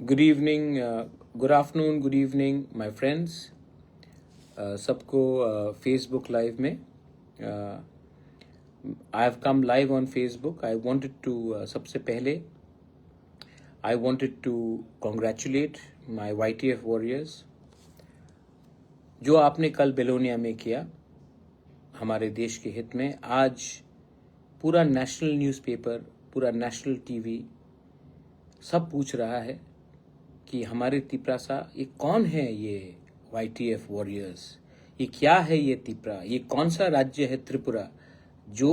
Good evening, good afternoon, good evening my friends. सबको Facebook live में I have come live on Facebook. I wanted to सबसे पहले I wanted to congratulate my YTF warriors. जो आपने कल बेलोनिया में किया हमारे देश के हित में, आज पूरा नेशनल न्यूज़पेपर, पूरा नेशनल टीवी सब पूछ रहा है कि हमारे तिपरासा ये कौन है, ये YTF वॉरियर्स, ये क्या है, ये तिपरा, ये कौन सा राज्य है त्रिपुरा जो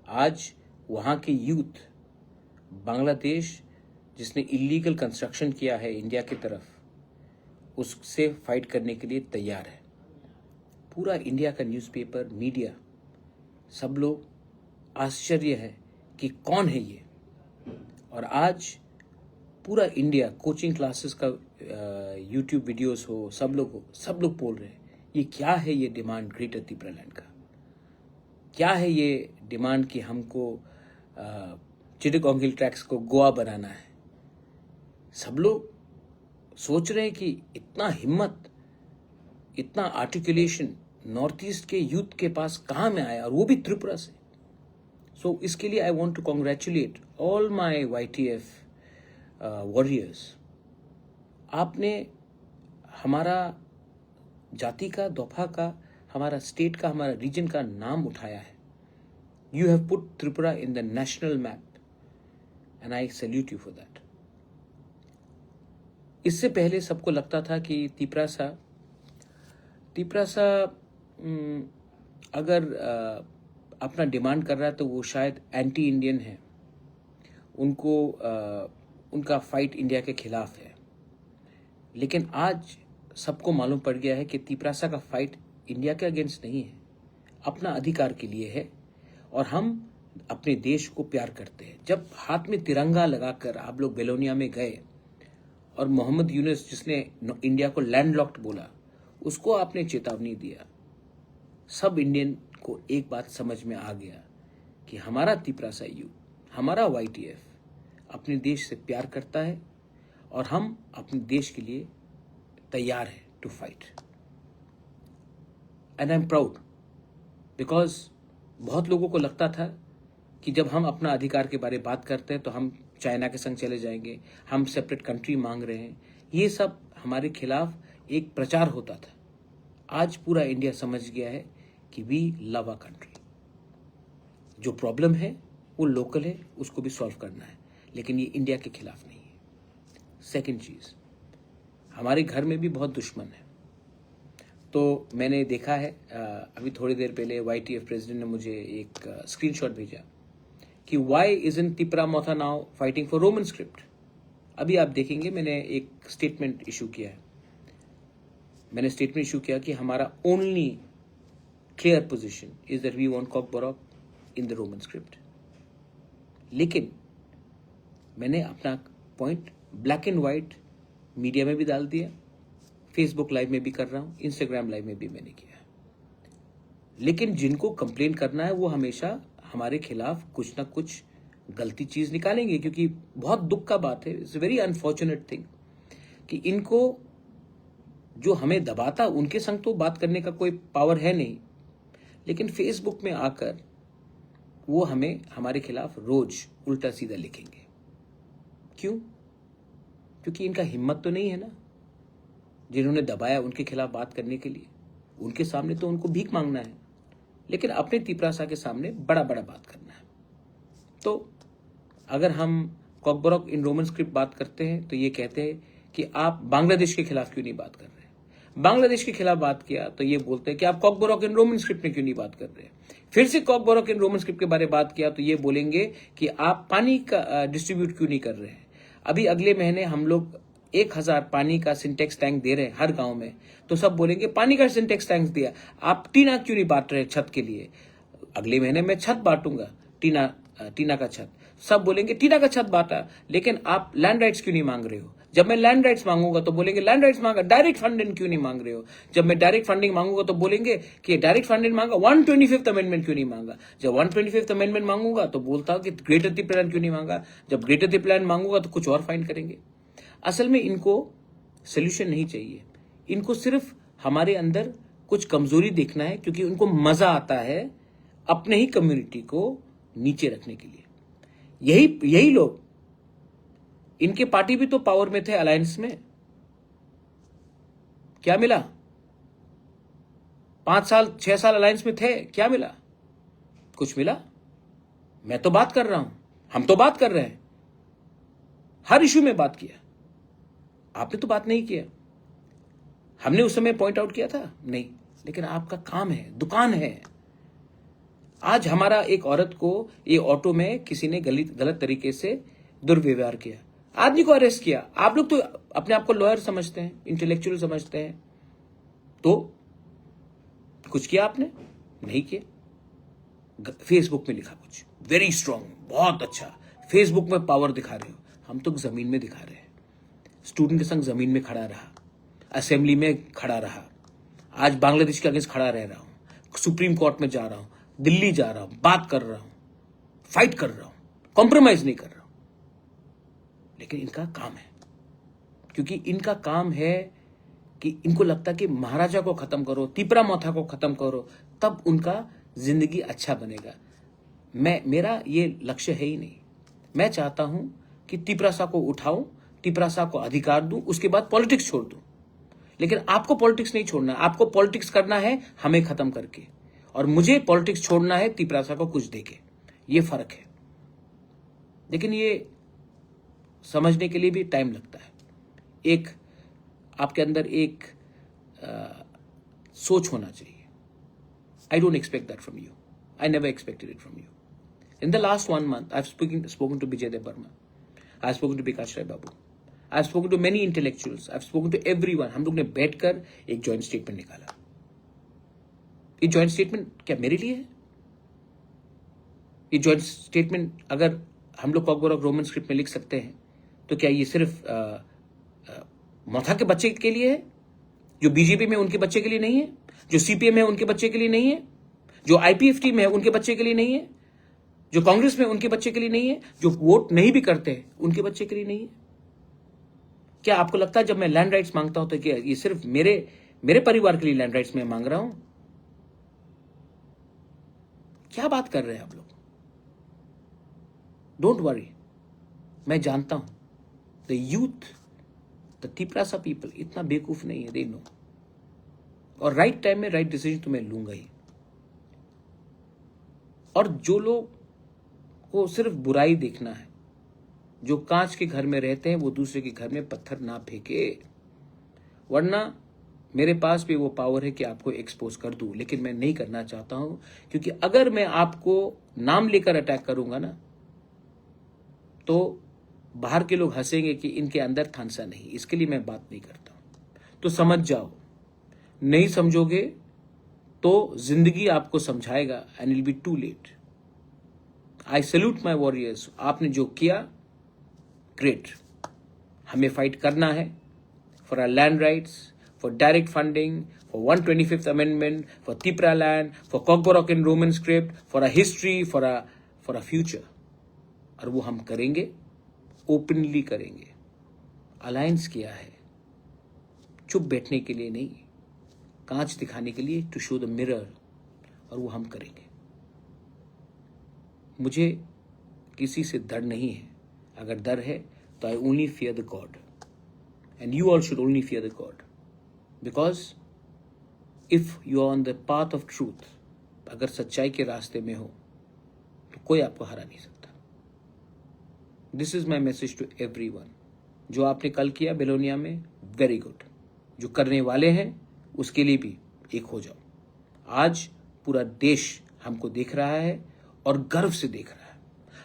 आज वहाँ के यूथ, बांग्लादेश जिसने इलीगल कंस्ट्रक्शन किया है इंडिया की तरफ, उससे फाइट करने के लिए तैयार है। पूरा इंडिया का न्यूज़पेपर, मीडिया, सब लोग आश्चर्य है कि कौन है ये। और आज पूरा इंडिया, कोचिंग क्लासेस का यूट्यूब वीडियोस हो, सब लोग बोल रहे हैं ये क्या है, ये डिमांड ग्रेटर त्रिपुरा लैंड का क्या है, ये डिमांड कि हमको चिटागोंग ट्रैक्स को गोवा बनाना है। सब लोग सोच रहे हैं कि इतना हिम्मत, इतना आर्टिकुलेशन नॉर्थ ईस्ट के यूथ के पास कहाँ में आया, और वो भी त्रिपुरा से। सो इसके लिए I want to congratulate all my YTF warriors. आपने हमारा जाति का, दफा का, हमारा स्टेट का, हमारा रीजन का नाम उठाया है। You have put Tripura in the national map and I salute you for that. इससे पहले सबको लगता था कि तिपरासा अगर अपना डिमांड कर रहा है तो वो शायद एंटी इंडियन है, उनका फाइट इंडिया के खिलाफ है। लेकिन आज सबको मालूम पड़ गया है कि तिपरासा का फाइट इंडिया के अगेंस्ट नहीं है, अपना अधिकार के लिए है। और हम अपने देश को प्यार करते हैं। जब हाथ में तिरंगा लगाकर आप लोग बेलोनिया में गए और मोहम्मद यूनुस जिसने इंडिया को लैंडलॉक्ड बोला, उसको आपने चेतावनी दिया, सब इंडियन को एक बात समझ में आ गया कि हमारा तिपरासा हमारा YTF अपने देश से प्यार करता है और हम अपने देश के लिए तैयार है to fight. And I am proud because बहुत लोगों को लगता था कि जब हम अपना अधिकार के बारे में बात करते हैं तो हम चाइना के संग चले जाएंगे, हम सेपरेट कंट्री मांग रहे हैं, ये सब हमारे खिलाफ एक प्रचार होता था। आज पूरा इंडिया समझ गया है कि वी लव अ कंट्री। जो प्रॉब्लम है वो लोकल है, उसको भी सॉल्व करना है, लेकिन ये इंडिया के खिलाफ नहीं है। सेकंड चीज, हमारे घर में भी बहुत दुश्मन है। तो मैंने देखा है अभी थोड़ी देर पहले YTF प्रेसिडेंट ने मुझे एक स्क्रीनशॉट भेजा कि why isn't Tripura Motha now fighting for Roman script. अभी आप देखेंगे मैंने एक स्टेटमेंट इशू किया है। मैंने स्टेटमेंट इशू किया कि हमारा only clear position is that we want Kokborok in the Roman script. लेकिन मैंने अपना point black and white media में भी डाल दिया, फेसबुक लाइव में भी कर रहा हूं, इंस्टाग्राम लाइव में भी मैंने किया। लेकिन जिनको कंप्लेन करना है वो हमेशा हमारे खिलाफ कुछ ना कुछ गलती चीज निकालेंगे, क्योंकि बहुत दुख का बात है, इट्स वेरी अनफॉर्चुनेट थिंग कि इनको जो हमें दबाता उनके संग तो बात करने का कोई पावर है नहीं, लेकिन फेसबुक में आकर वो हमें हमारे खिलाफ रोज उल्टा सीधा लिखेंगे। क्यों? क्योंकि इनका हिम्मत तो नहीं है ना, जिन्होंने दबाया उनके खिलाफ बात करने के लिए। उनके सामने तो उनको भीख मांगना है, लेकिन अपने तिपरासा के सामने बड़ा बड़ा बात करना है। तो अगर हम कॉकबोरॉक इन रोमन स्क्रिप्ट बात करते हैं तो ये कहते हैं कि आप बांग्लादेश के खिलाफ क्यों नहीं बात कर रहे। बांग्लादेश के खिलाफ बात किया तो ये बोलते हैं कि आप कॉकबोरॉक इन रोमन स्क्रिप्ट में क्यों नहीं बात कर रहे। फिर से कॉकबोरॉक इन रोमन स्क्रिप्ट के बारे में बात किया तो ये बोलेंगे कि आप पानी का डिस्ट्रीब्यूट क्यों नहीं कर रहे हैं। अभी अगले महीने हम लोग 1000 पानी का सिंटेक्स टैंक दे रहे हैं हर गांव में, तो सब बोलेंगे पानी का सिंटेक्स टैंक दिया, आप टीना क्यों नहीं बांट रहे छत के लिए। अगले महीने मैं छत बांटूंगा, टीना का छत, सब बोलेंगे टीना का छत बांटा, लेकिन आप लैंड राइट्स क्यों नहीं मांग रहे हो। जब मैं लैंड राइट्स मांगूंगा तो बोलेंगे लैंड राइट्स मांगा, डायरेक्ट फंडिंग क्यों नहीं मांग रहे हो। जब मैं डायरेक्ट फंडिंग मांगूंगा तो बोलेंगे कि डायरेक्ट फंडिंग मांगा, 125th अमेंडमेंट क्यों नहीं मांगा। जब 125th अमेंडमेंट मांगूंगा तो बोलता हूं कि ग्रेटर त्रिपुरा क्यों नहीं मांगा। जब ग्रेटर त्रिपुरा मांगूंगा तो कुछ और फाइंड करेंगे। असल में इनको सोल्यूशन नहीं चाहिए, इनको सिर्फ हमारे अंदर कुछ कमजोरी देखना है, क्योंकि उनको मजा आता है अपने ही कम्युनिटी को नीचे रखने के लिए। यही लोग, इनके पार्टी भी तो पावर में थे अलायंस में, क्या मिला? 5 साल 6 साल अलायंस में थे, क्या मिला? कुछ मिला? मैं तो बात कर रहा हूं, हम तो बात कर रहे हैं, हर इश्यू में बात किया, आपने तो बात नहीं किया। हमने उस समय पॉइंट आउट किया था? नहीं, लेकिन आपका काम है, दुकान है। आज हमारा एक औरत को ये ऑटो में किसी ने गलत तरीके से दुर्व्यवहार किया, आदमी को अरेस्ट किया। आप लोग तो अपने आप को लॉयर समझते हैं, इंटेलेक्चुअल समझते हैं, तो कुछ किया आपने? नहीं किया। फेसबुक में लिखा कुछ वेरी स्ट्रांग, बहुत अच्छा, फेसबुक में पावर दिखा रहे हो। हम तो जमीन में दिखा रहे हैं। स्टूडेंट के संग जमीन में खड़ा रहा, असेंबली में खड़ा रहा, आज बांग्लादेश के अगेंस्ट खड़ा रह रहा हूं, सुप्रीम कोर्ट में जा रहा हूं, दिल्ली जा रहा हूं, बात कर रहा हूं, फाइट कर रहा हूं, कॉम्प्रोमाइज नहीं कर रहा हूं। लेकिन इनका काम है, क्योंकि इनका काम है कि इनको लगता है कि महाराजा को खत्म करो, तिपरा मोथा को खत्म करो, तब उनका जिंदगी अच्छा बनेगा। मेरा ये लक्ष्य है ही नहीं। मैं चाहता हूं कि तिपरासा को उठाऊं, तिपरासा को अधिकार दूं, उसके बाद पॉलिटिक्स छोड़ दूं। लेकिन आपको पॉलिटिक्स नहीं छोड़ना, आपको पॉलिटिक्स करना है हमें खत्म करके, और मुझे पॉलिटिक्स छोड़ना है तिपरासा को कुछ देके। ये फर्क है। लेकिन ये समझने के लिए भी टाइम लगता है। एक आपके अंदर एक सोच होना चाहिए। I don't expect that from you. I never expected it from you. In the last 1 month, I've spoken to Bijay Dev Burma. I've spoken to Bikash Rai Babu. I've spoken to many intellectuals. I've spoken to everyone. हम लोग ने बैठकर एक joint statement निकाला। ये joint statement क्या मेरे लिए है? ये जॉइंट स्टेटमेंट अगर हम लोग कॉकबोरॉक रोमन स्क्रिप्ट में लिख सकते हैं, तो क्या ये सिर्फ मोथा के बच्चे के लिए है? जो बीजेपी में उनके बच्चे के लिए नहीं है? जो सीपीएम है उनके बच्चे के लिए नहीं है? जो आईपीएफटी में है उनके बच्चे के लिए नहीं है? जो कांग्रेस में उनके बच्चे के लिए नहीं है? जो वोट नहीं भी करते हैं उनके बच्चे के लिए नहीं है? क्या आपको लगता है जब मैं लैंड राइट्स मांगता हूं तो क्या ये सिर्फ मेरे परिवार के लिए लैंड राइट्स में मांग रहा हूं? क्या बात कर रहे हैं आप लोग? डोंट वरी, मैं जानता हूं the youth, the Tiprasa people इतना बेवकूफ नहीं है, दे नो। और राइट टाइम में राइट डिसीजन तो मैं लूंगा ही। और जो लोग को सिर्फ बुराई देखना है, जो कांच के घर में रहते हैं, वो दूसरे के घर में पत्थर ना फेंके, वरना मेरे पास भी वो पावर है कि आपको एक्सपोज कर दूं। लेकिन मैं नहीं करना चाहता हूं, क्योंकि अगर मैं आपको नाम लेकर अटैक करूंगा ना, तो बाहर के लोग हंसेंगे कि इनके अंदर थानसा नहीं। इसके लिए मैं बात नहीं करता हूं। तो समझ जाओ, नहीं समझोगे तो जिंदगी आपको समझाएगा, and it will be too late. I salute my warriors. आपने जो किया, ग्रेट। हमें फाइट करना है for our land rights, for direct funding, for 125th amendment, for Tipra land, for Kokborok in Roman script, for a history, for a future. और वो हम करेंगे, ओपनली करेंगे। अलायंस किया है चुप बैठने के लिए नहीं, कांच दिखाने के लिए, टू शो द मिरर, और वो हम करेंगे। मुझे किसी से डर नहीं है। अगर डर है तो I only fear the God, and you all should only fear the God, because if you are on the path of truth, अगर सच्चाई के रास्ते में हो तो कोई आपको हरा नहीं सकता। This is my message to everyone. जो आपने कल किया बेलोनिया में, वेरी गुड। जो करने वाले हैं उसके लिए भी एक हो जाओ। आज पूरा देश हमको देख रहा है और गर्व से देख रहा है।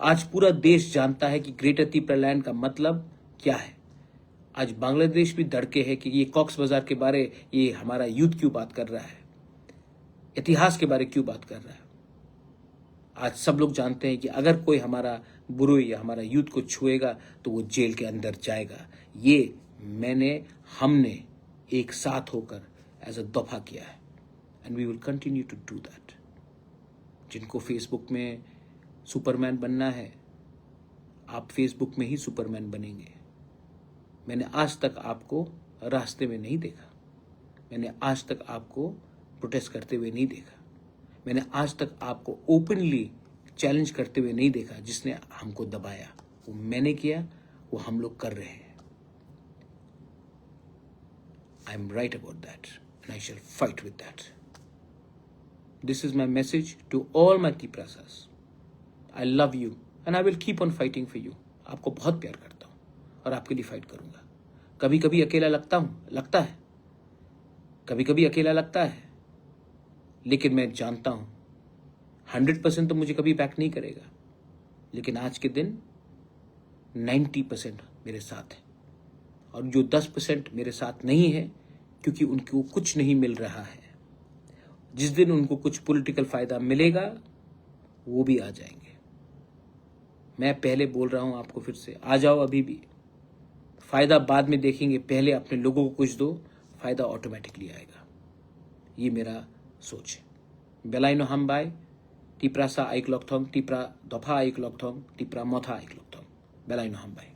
आज पूरा देश जानता है कि ग्रेटर तिपरा लैंड का मतलब क्या है। आज बांग्लादेश भी डरके है कि ये कॉक्स बाजार के बारे, ये हमारा यूथ क्यों बात कर रहा है, इतिहास के बारे क्यों बात कर रहा है। आज सब लोग जानते हैं कि अगर कोई हमारा बुरुई या हमारा यूथ को छुएगा तो वो जेल के अंदर जाएगा। ये हमने एक साथ होकर एज अ दफा किया है, and we will continue to do that. जिनको फेसबुक में सुपरमैन बनना है, आप फेसबुक में ही सुपरमैन बनेंगे। मैंने आज तक आपको रास्ते में नहीं देखा, मैंने आज तक आपको प्रोटेस्ट करते हुए नहीं देखा, मैंने आज तक आपको ओपनली चैलेंज करते हुए नहीं देखा। जिसने हमको दबाया वो मैंने किया, वो हम लोग कर रहे हैं। I am right about that and I shall fight with that. This is my message to all my Tiprasas. I love you and I will keep on fighting for you. आपको बहुत प्यार करता हूँ और आपके लिए फाइट करूंगा। कभी कभी अकेला लगता है, कभी कभी अकेला लगता है, लेकिन मैं जानता हूं 100% तो मुझे कभी बैक नहीं करेगा, लेकिन आज के दिन 90% मेरे साथ है। और जो 10% मेरे साथ नहीं है, क्योंकि उनको कुछ नहीं मिल रहा है, जिस दिन उनको कुछ पॉलिटिकल फायदा मिलेगा वो भी आ जाएंगे। मैं पहले बोल रहा हूं आपको फिर से, आ जाओ अभी भी, फायदा बाद में देखेंगे, पहले अपने लोगों को कुछ दो, फायदा ऑटोमेटिकली आएगा। ये मेरा सोच है। बेलाइनो हम बाय टिप्रासा आइक लॉकथोंग, टिप्रा दफा आइक लॉकथोंग, टिप्रा मोथा आइक लॉकथोंग, बेलाइनो हम बाय।